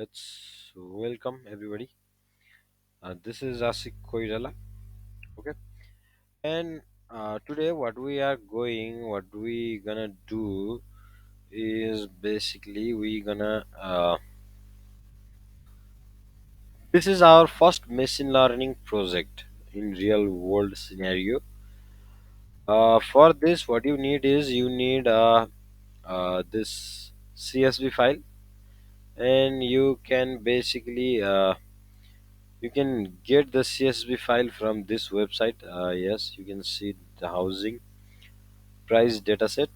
Let's welcome everybody. This is Asik Koirala. Okay, and today what we gonna do is basically we gonna this is our first machine learning project in real world scenario. For this, what you need is you need this CSV file, and you can get the CSV file from this website. Yes, you can see the housing price dataset,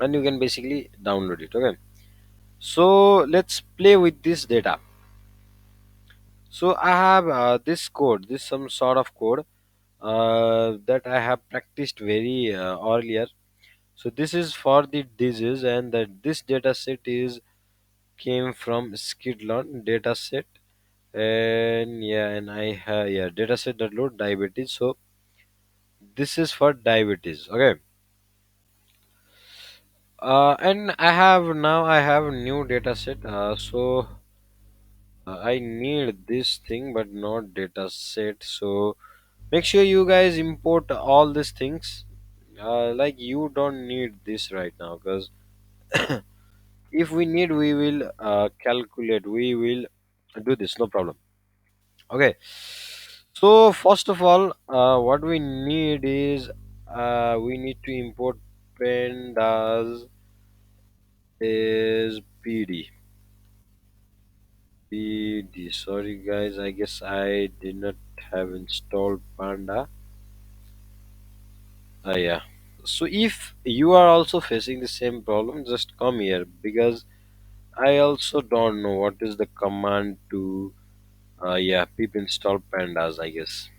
and you can basically download it. Okay, so let's play with this data. So I have this code, this some sort of code that I have practiced very earlier. So this is for the disease, and that this dataset is came from Skidlon dataset, and yeah, and I have yeah dataset that load diabetes. So this is for diabetes. Okay, and I have a new data set. So I need this thing, but not data set. So make sure you guys import all these things. Like you don't need this right now, because if we need, we will calculate. We will do this. No problem. Okay. So first of all, what we need is we need to import pandas is PD. PD. Sorry guys, I guess I did not have installed Panda. Yeah. So if you are also facing the same problem, just come here, because I also don't know what is the command to yeah pip install pandas, I guess.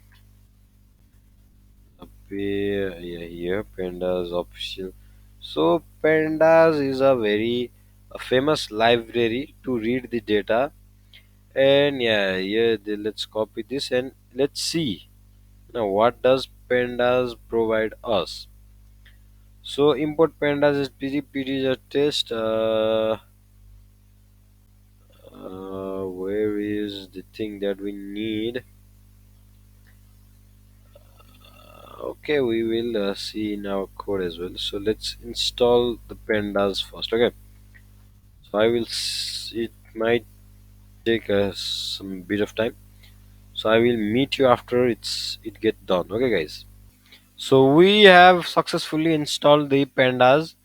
Appear yeah, here pandas official. So pandas is a very famous library to read the data, and yeah, let's copy this and let's see now what does pandas provide us. So import pandas is pd is a test. Where is the thing that we need? Okay, we will see in our code as well. So let's install the pandas first. Okay, so it might take some bit of time. So I will meet you after it get done. Okay, guys. So we have successfully installed the pandas.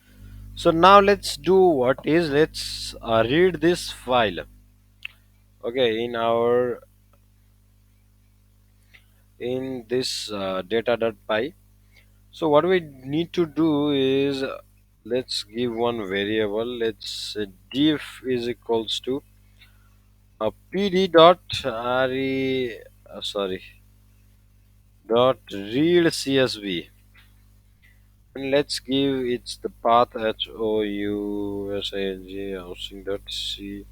So now let's do what is let's read this file. Okay, in this data.py. So what we need to do is let's give one variable. Let's say diff is equals to pd dot re sorry dot read csv, and let's give it's the path housing housing dot c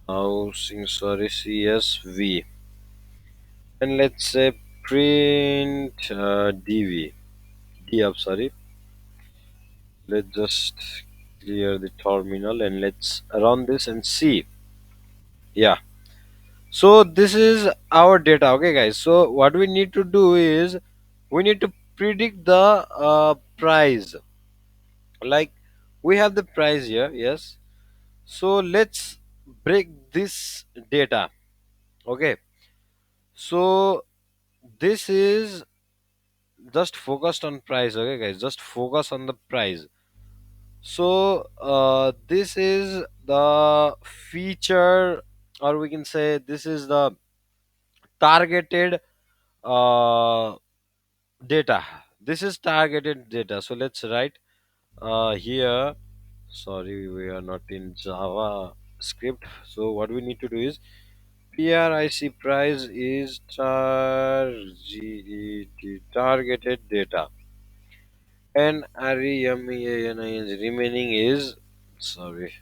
housing sorry csv, and let's say print dv df sorry. Let's just clear the terminal and let's run this and see. Yeah, so this is our data. Okay guys, so what we need to do is we need to predict the price. Like we have the price here, yes. So let's break this data. Okay, so this is just focused on price. Okay guys, just focus on the price. So this is the feature, or we can say this is the targeted uh, data. This is targeted data. So let's write here. Sorry, we are not in Java script. So what we need to do is PRIC price is targeted data, and REMANI's remaining is sorry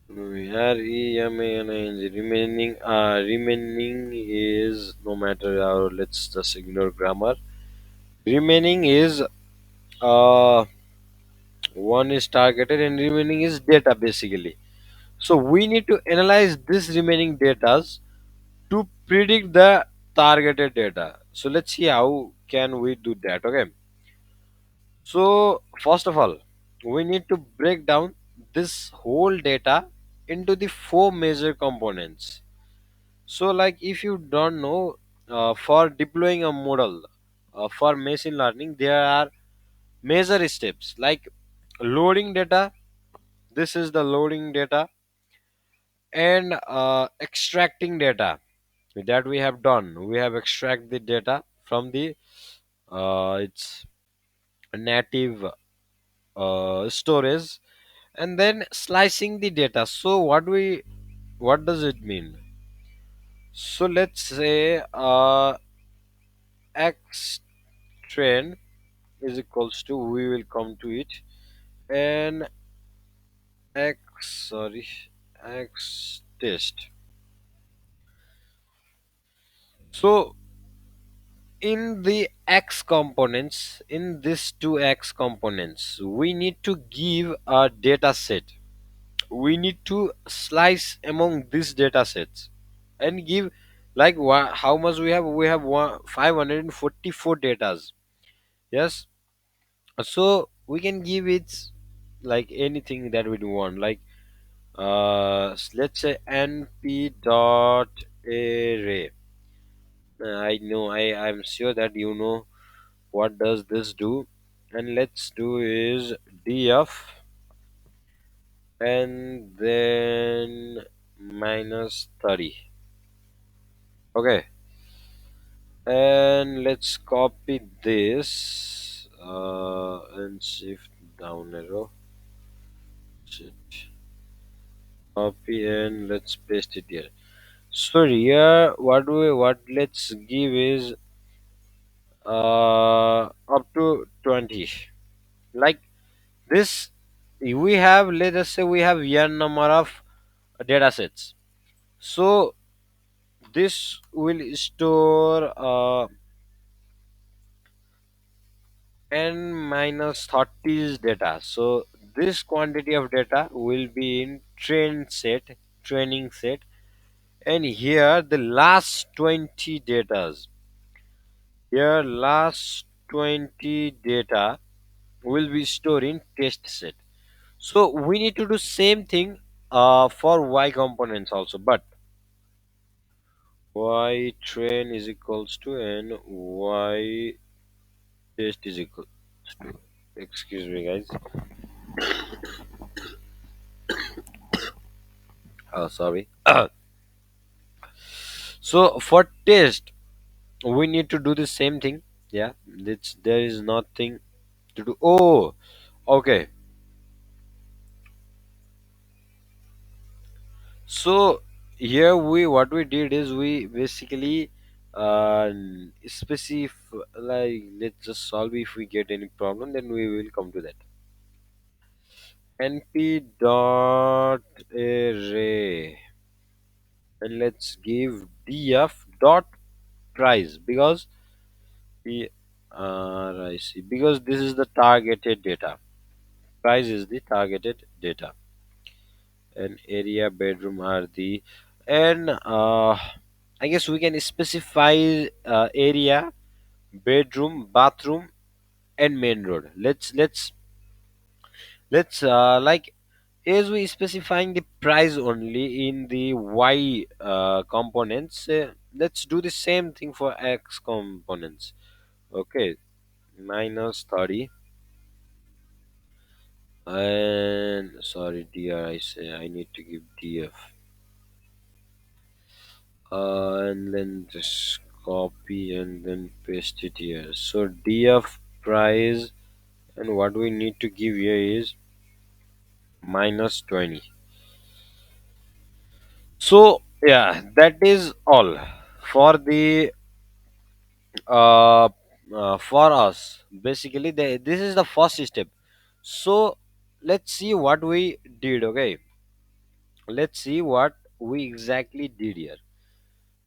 REMANI's remaining is no matter our let's just ignore grammar. Remaining is uh One is targeted and remaining is data basically. So we need to analyze this remaining data to predict the targeted data. So let's see how can we do that. Okay, so first of all, we need to break down this whole data into the four major components. So like if you don't know, for deploying a model for machine learning, there are major steps like loading data. This is the loading data, and extracting data that we have done. We have extract the data from the its native storage, and then slicing the data. So what does it mean? So let's say x train is equals to, we will come to it, and x, sorry, x test. So in the x components, in these two x components, we need to give a data set. We need to slice among these data sets and give, like, how much we have 544 datas. Yes, so we can give it like anything that we want, like let's say np dot array. I know, I'm sure that you know what does this do. And let's do is df, and then minus 30. Okay, and let's copy this and shift down arrow, shift, copy, and let's paste it here. So here what let's give is up to 20. Like this, we have, let us say we have n number of data sets. So this will store n minus 30's data. So this quantity of data will be in training set, and here the last 20 datas. Here last 20 data will be stored in test set. So we need to do same thing for y components also, but y train is equals to n y test is equals to, excuse me guys, sorry. So for test we need to do the same thing. Yeah, there is nothing to do. Oh, okay. So here we, what we did is we basically specify, like, let's just solve. If we get any problem, then we will come to that. Np dot array, and let's give df dot price, because we I see, because this is the targeted data. Price is the targeted data, and area, bedroom are the, and I guess we can specify area, bedroom, bathroom, and main road. Let's like, as we specifying the price only in the y components, let's do the same thing for x components. Okay, minus 30, and sorry dr, I say I need to give df, and then just copy and then paste it here. So df price, and what we need to give here is minus 20. So yeah, that is all for the uh, for us. Basically, this is the first step. So let's see what we did. Okay, let's see what we exactly did here.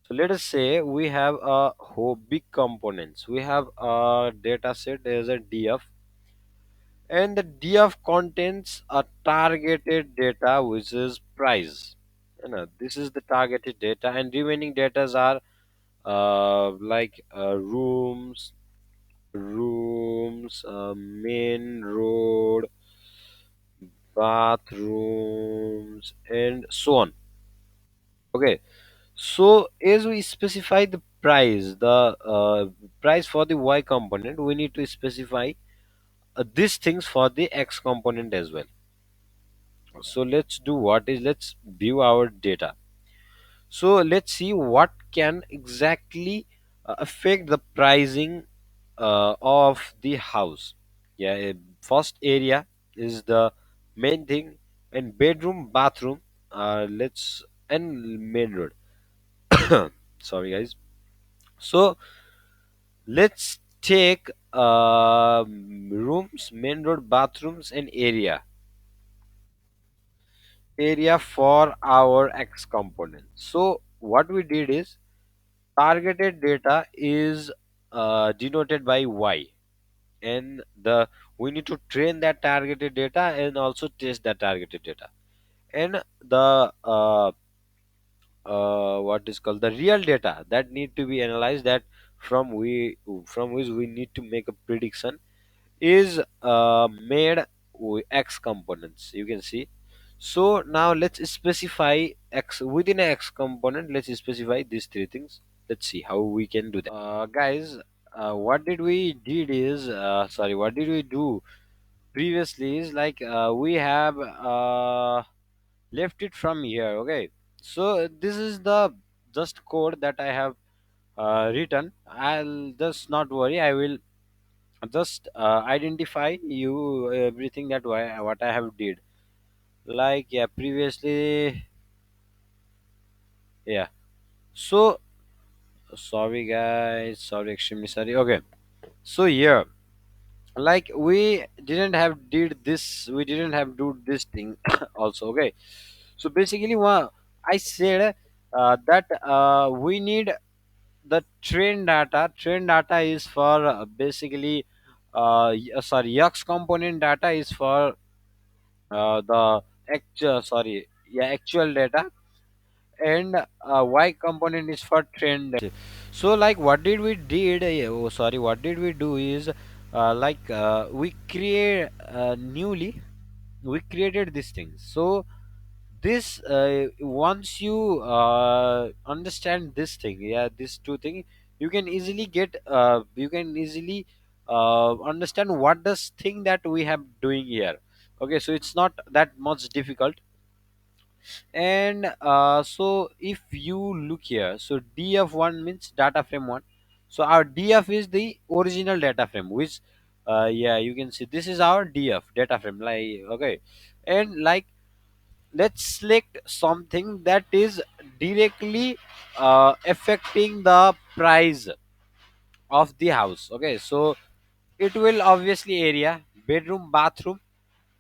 So let us say we have a whole big components. We have a data set as a df, and the df contains a targeted data which is price. This is the targeted data, and remaining data are rooms, main road, bathrooms, and so on. Okay, so as we specify the price, the price for the y component, we need to specify these things for the x component as well. So let's do what is, let's view our data. So let's see what can exactly affect the pricing of the house. Yeah, first area is the main thing, and bedroom, bathroom. Let's and main road. Sorry, guys. So let's take rooms, main road, bathrooms, and area for our x component. So what we did is targeted data is denoted by y, and the we need to train that targeted data and also test that targeted data, and the what is called the real data that need to be analyzed, that from which we need to make a prediction is made with x components, you can see. So now let's specify x within a x component. Let's specify these three things. Let's see how we can do that. Guys, what did we did is sorry what did we do previously is like we have left it from here. Okay, so this is the just code that I have written. I'll just not worry, I will just identify you everything that what I have did, like yeah previously. Yeah, so sorry guys, sorry, extremely sorry. Okay, so yeah, like we didn't have did this, we didn't have do this thing also. Okay, so basically what I said, that we need the train data is for basically sorry, Yux component data is for the actual, sorry, yeah, actual data, and y component is for trend. So like what did we did oh, sorry what did we do is we create newly we created this thing. So this once you understand this thing, yeah, this two thing, you can easily get you can easily understand what does thing that we have doing here. Okay, so it's not that much difficult. And so if you look here, so df1 means data frame 1. So our df is the original data frame, which yeah, you can see this is our df data frame, like okay. And like let's select something that is directly affecting the price of the house. Okay, so it will obviously area, bedroom, bathroom,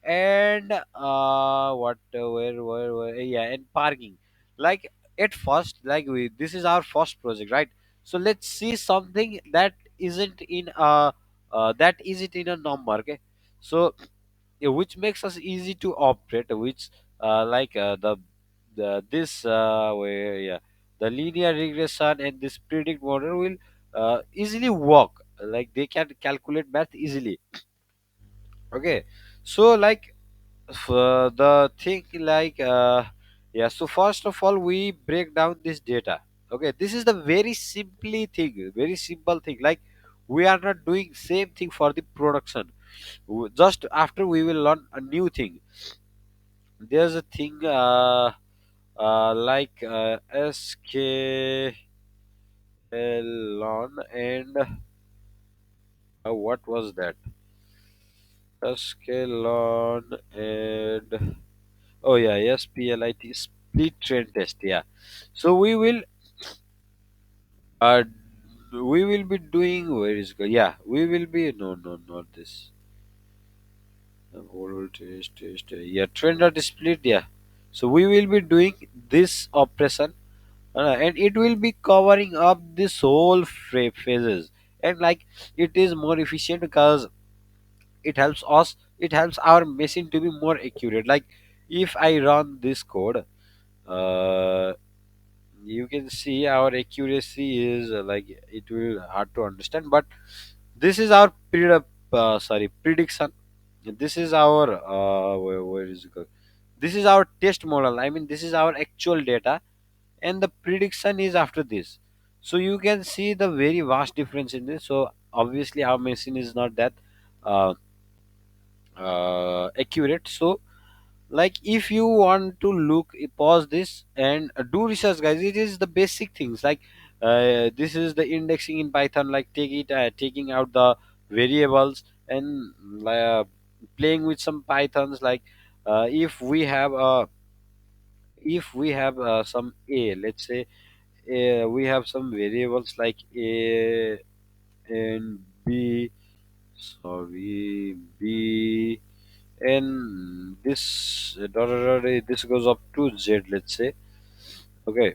and where yeah, and parking. Like at first, like we this is our first project, right? So let's see something that isn't in that isn't in a number. Okay, so yeah, which makes us easy to operate, which the this where yeah, the linear regression and this predict model will easily work, like they can calculate math easily. Okay, so like the thing like yeah, so first of all we break down this data. Okay, this is the very simply thing, very simple thing, like we are not doing same thing for the production. Just after we will learn a new thing. There's a thing like sklearn, and what was that, sklearn, and oh yeah, split split train test, yeah. So uh we will be doing, where is go, yeah, we will be, no, no, not this. Overall test, yeah, train dot split, yeah. So we will be doing this operation, and it will be covering up this whole phases. And like it is more efficient because it helps us it helps our machine to be more accurate. Like if I run this code, uh, you can see our accuracy is like it will hard to understand, but this is our prediction. This is our where is it go? This is our test model. I mean, this is our actual data, and the prediction is after this. So you can see the very vast difference in this. So obviously our machine is not that uh, accurate. So like if you want to look, pause this and do research, guys. It is the basic things like this is the indexing in Python, like taking out the variables and playing with some pythons, like if we have some a, let's say we have some variables like a and b, sorry, b, and this this goes up to z, let's say. Okay,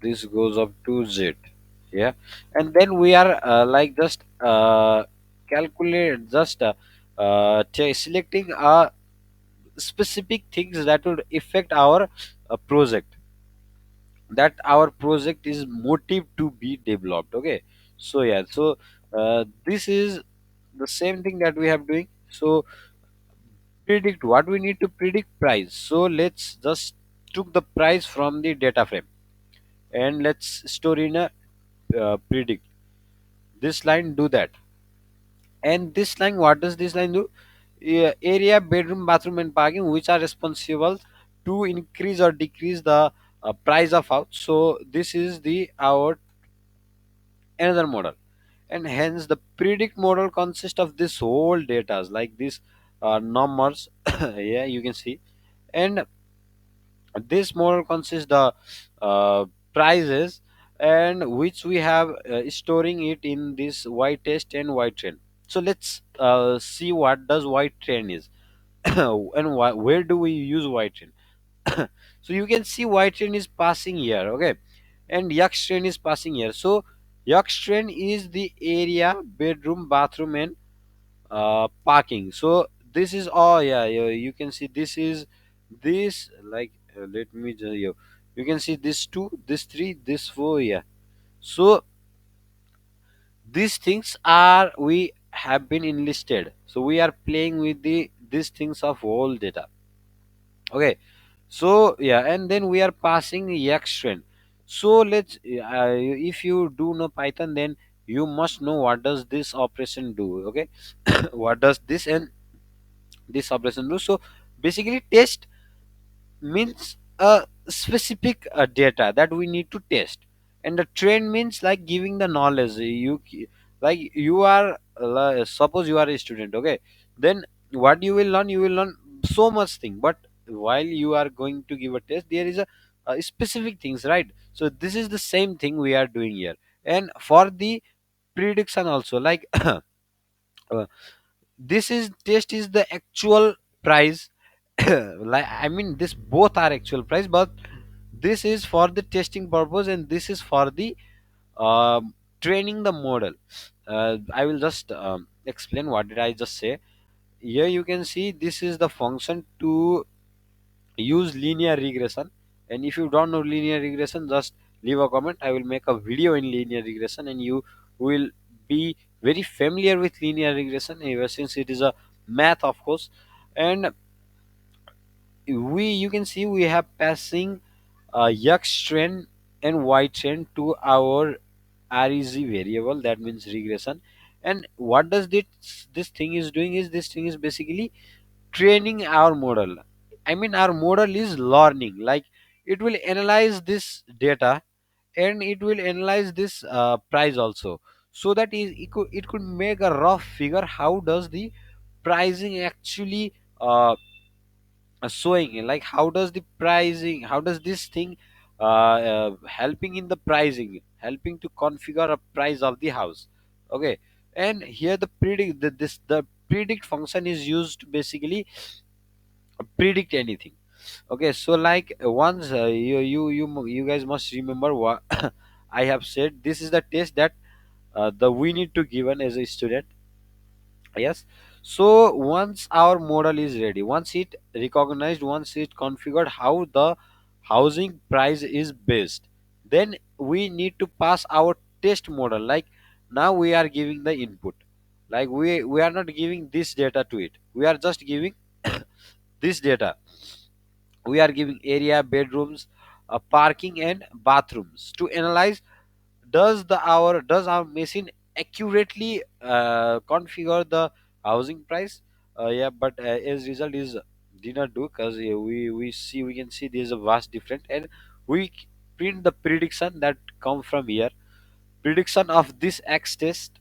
this goes up to z. Yeah, and then we are like just calculate just selecting specific things that would affect our project, that our project is motive to be developed. Okay, so yeah, so this is the same thing that we have doing. So predict, what we need to predict price. So let's just took the price from the data frame and let's store in a predict. This line do that, and this line, what does this line do? Area, bedroom, bathroom and parking, which are responsible to increase or decrease the price of house. So this is the our another model, and hence the predict model consists of this whole data like this numbers. Yeah, you can see. And this model consists the uh, prices, and which we have storing it in this y test and y trend. So let's see what does y trend is. And where do we use y trend? So you can see y trend is passing here. Okay, and x trend is passing here. So x trend is the area, bedroom, bathroom and parking. So this is all. Yeah, you can see this is this like let me just you can see this two, this three, this four. Yeah, so these things are we have been enlisted, so we are playing with the these things of whole data. Okay, so yeah, and then we are passing the x trend. So let's if you do know python, then you must know what does this operation do. Okay, what does this and this operation do? So basically test means a specific data that we need to test, and the trend means like giving the knowledge. Like you are suppose you are a student. Okay, then what you will learn, you will learn so much thing, but while you are going to give a test, there is a specific things, right? So this is the same thing we are doing here. And for the prediction also, like this is test is the actual price. Like I mean this both are actual price, but this is for the testing purpose and this is for the training the model. I will just explain what did I just say. Here you can see this is the function to use linear regression. And if you don't know linear regression, just leave a comment. I will make a video in linear regression and you will be very familiar with linear regression ever since it is a math, of course. And we you can see we have passing x trend and y trend to our reg variable, that means regression. And what does this thing is doing is this thing is basically training our model. I mean our model is learning, like it will analyze this data and it will analyze this price also, so that it could make a rough figure how does the pricing actually showing, like how does the pricing, how does this thing helping in the pricing, helping to configure a price of the house. Okay, and here the the predict function is used to basically predict anything. Okay, so like once you guys must remember what I have said. This is the test that the we need to given as a student. Yes, So once our model is ready, once it recognized, once it configured how the housing price is based, then we need to pass our test model. Like now we are giving the input, like we are not giving this data to it, we are just giving this data. We are giving area, bedrooms, parking and bathrooms to analyze, does our machine accurately configure the housing price. Yeah, but as result is did not do, because we can see there's a vast difference, and we print the prediction that come from here, prediction of this X test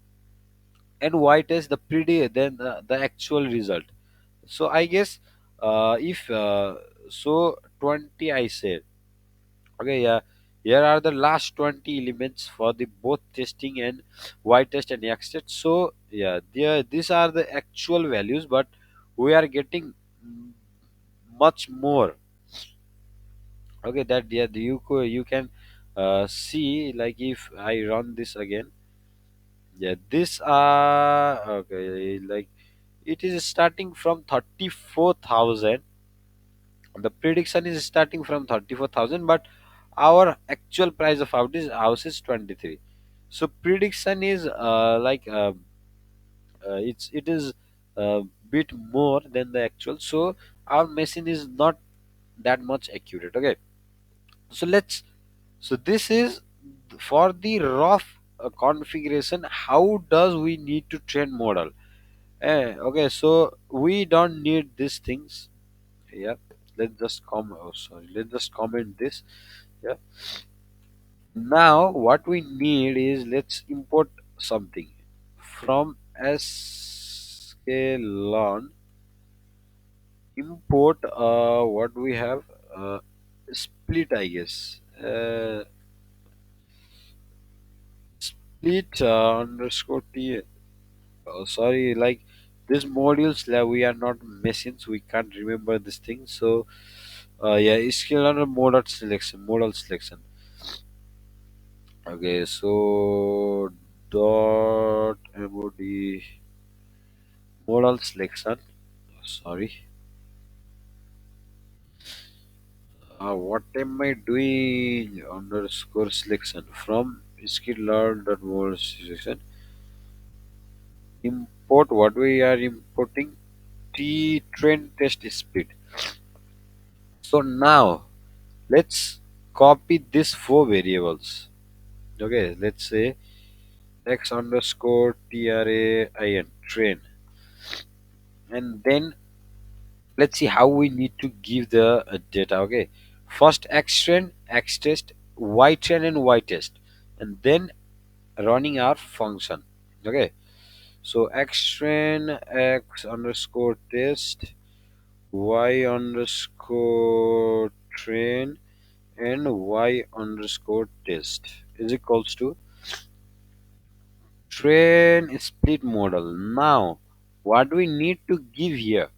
and Y test, the then the actual result. So I guess if so 20 I said. Okay, yeah. Here are the last 20 elements for the both testing and Y test and X test. So yeah, these are the actual values, but we are getting mm, much more. Okay, that yeah, you can see, like if I run this again. Yeah, this okay, like it is starting from 34,000. The prediction is starting from 34,000, but our actual price of house is 23. So prediction is it is a bit more than the actual. So our machine is not that much accurate. Okay, so this is for the rough configuration. How does we need to train model? Okay, so we don't need these things. Yeah, let's just comment this. Yeah, now what we need is, let's import something from sklearn. Import what we have, split I guess, split underscore t. Sorry, like these modules, we are not machines, we can't remember this thing. So yeah, sklearn model selection. Okay, so dot mod model selection. Sorry, what am I doing? Underscore selection from skill learn dot model selection. Import what we are importing, t train test split. So now let's copy these four variables. Okay, let's say x underscore train train, and then let's see how we need to give the data. Okay, first x train, x test, y train and y test, and then running our function. Okay, so x train, x underscore test, y underscore train and y underscore test is equals to train split model. Now what we need to give here,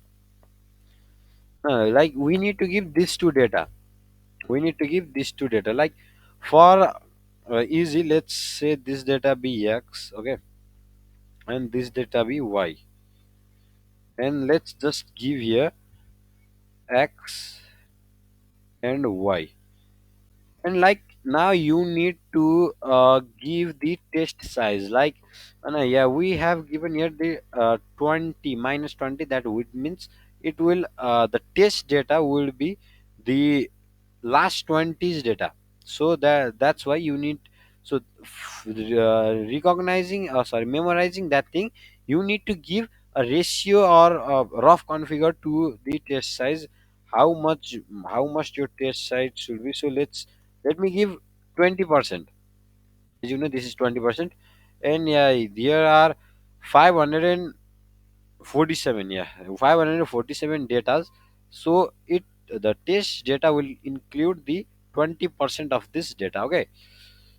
like we need to give these two data, like for easy, let's say this data be x, okay, and this data be y, and let's just give here x and y. And like now you need to give the test size, like yeah, we have given here the 20 minus 20, that would means it will the test data will be the last 20's data. So that's why you need, so recognizing sorry, memorizing that thing, you need to give a ratio or a rough configure to the test size, how much your test size should be. So let me give 20%. As you know, this is 20%, and yeah, there are 547, yeah, 547 data. So the test data will include the 20% of this data. Okay,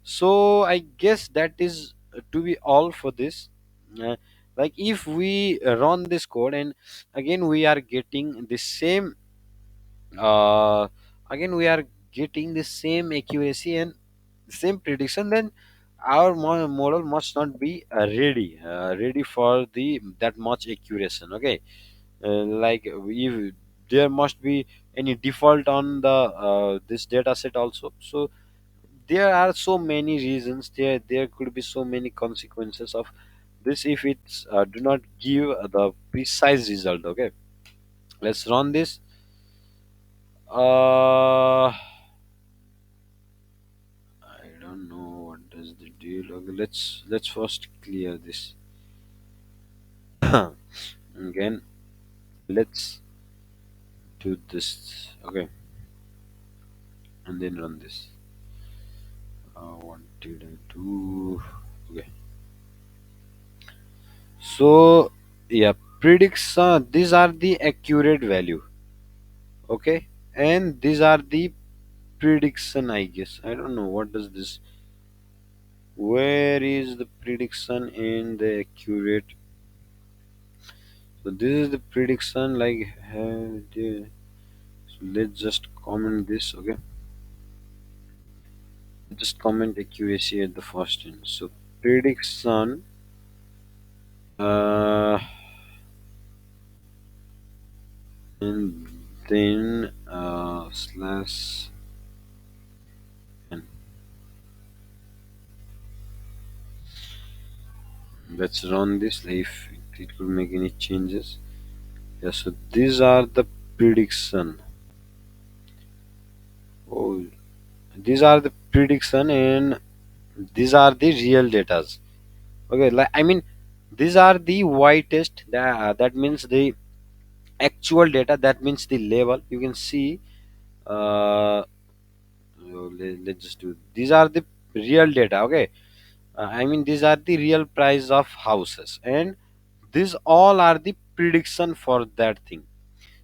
so I guess that is to be all for this. uh, like if we run this code, and again we are getting the same, again we are getting the same accuracy and same prediction, then our model must not be ready for the that much accuracy. Okay, like if there must be any default on the this data set also. So there are so many reasons, there could be so many consequences of this if it's do not give the precise result. Okay, let's run this. I don't know what does the deal. Okay, let's first clear this. Again, let's do this. Okay, and then run this. What did I do? Okay, so yeah, predicts these are the accurate value. Okay, and these are the prediction, I guess. I don't know what does this. Where is the prediction and the accurate? So this is the prediction. Like, so let's just comment this. Okay, just comment accuracy at the first end. So prediction. Uh, and then slash n. Let's run this. If it could make any changes. Yeah. So these are the prediction. Oh, these are the prediction and these are the real datas. Okay, like I mean, these are the whitest. That means the actual data. That means the level. You can see. Let's just do. These are the real data. Okay, I mean these are the real price of houses, and these all are the prediction for that thing.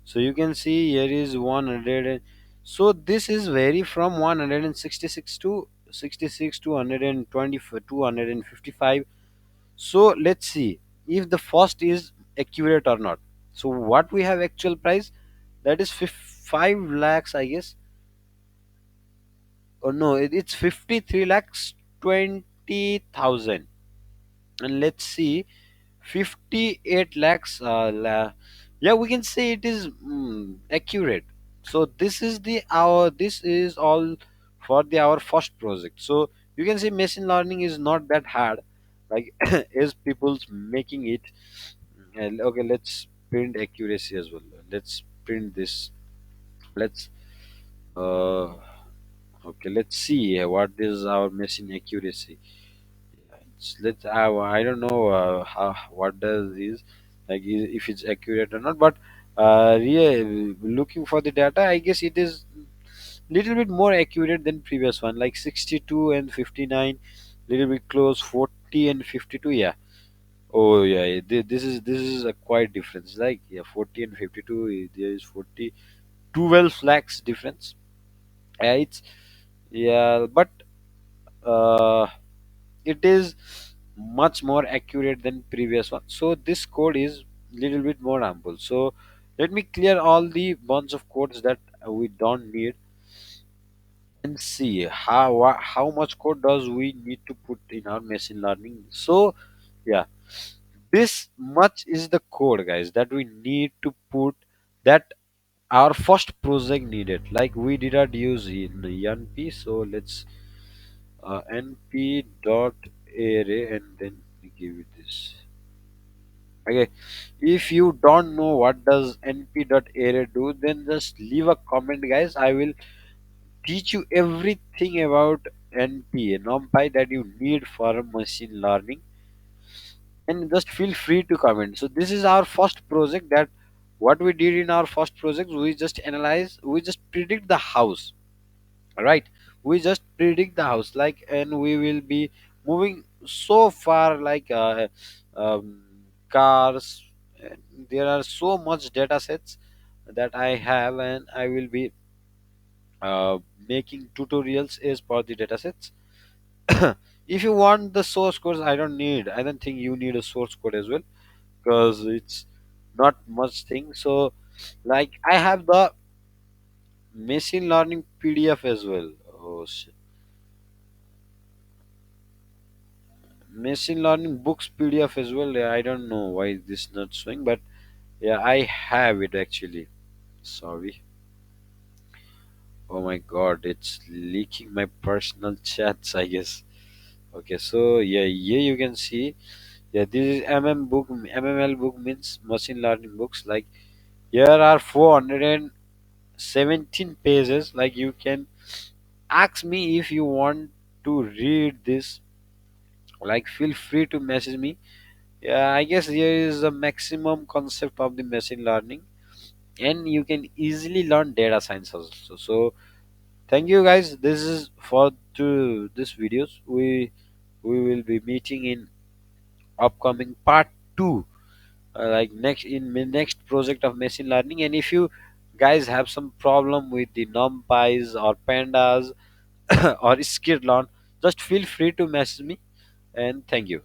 So you can see here is 100. So this is vary from 166 to 66 to 120 255. So let's see if the first is accurate or not. So what we have actual price, that is 5 lakhs, I guess. Oh no, it's 53 lakhs 20,000. And let's see, 58 lakhs. Yeah, we can say it is accurate. So this is the our this is all for the our first project. So you can see machine learning is not that hard, like as people's making it. And okay, let's print accuracy as well. Let's print this. Let's uh okay, let's see what is our machine accuracy. Let's I don't know how what does is like if it's accurate or not, but looking for the data, I guess it is little bit more accurate than previous one, like 62 and 59, little bit close, 40 and 52. Yeah. Oh yeah, this is a quite difference, like yeah, 40 and 52, there is 40 12 lakhs difference. Yeah, it's yeah, but uh it is much more accurate than previous one. So this code is little bit more ample. So let me clear all the bunch of codes that we don't need and see how much code does we need to put in our machine learning. So yeah, this much is the code, guys, that we need to put, that our first project needed. Like we did not use in np. So let's np dot array and then we give it this. Okay, if you don't know what does np.array do, then just leave a comment, guys. I will teach you everything about np numpy that you need for machine learning, and just feel free to comment. So this is our first project. That what we did in our first project, we just analyze, we just predict the house, right? We just predict the house, like, and we will be moving so far, like um, cars. And there are so much data sets that I have, and I will be making tutorials as per the data sets. If you want the source codes, I don't think you need a source code as well, because it's not much thing. So like I have the machine learning pdf as well. Oh shit. machine learning books PDF as well. Yeah, I don't know why this not showing, but yeah, I have it actually. Sorry. Oh my god, it's leaking my personal chats, I guess. Okay, so yeah, here you can see. Yeah, this is MML book means machine learning books. Like here are 417 pages. Like you can ask me if you want to read this. Like feel free to message me. Yeah, I guess here is the maximum concept of the machine learning, and you can easily learn data science also. So thank you guys. This is for to this videos. We will be meeting in upcoming part two, like next in my next project of machine learning. And if you guys have some problem with the numpys or pandas or skitlearn, just feel free to message me. And thank you.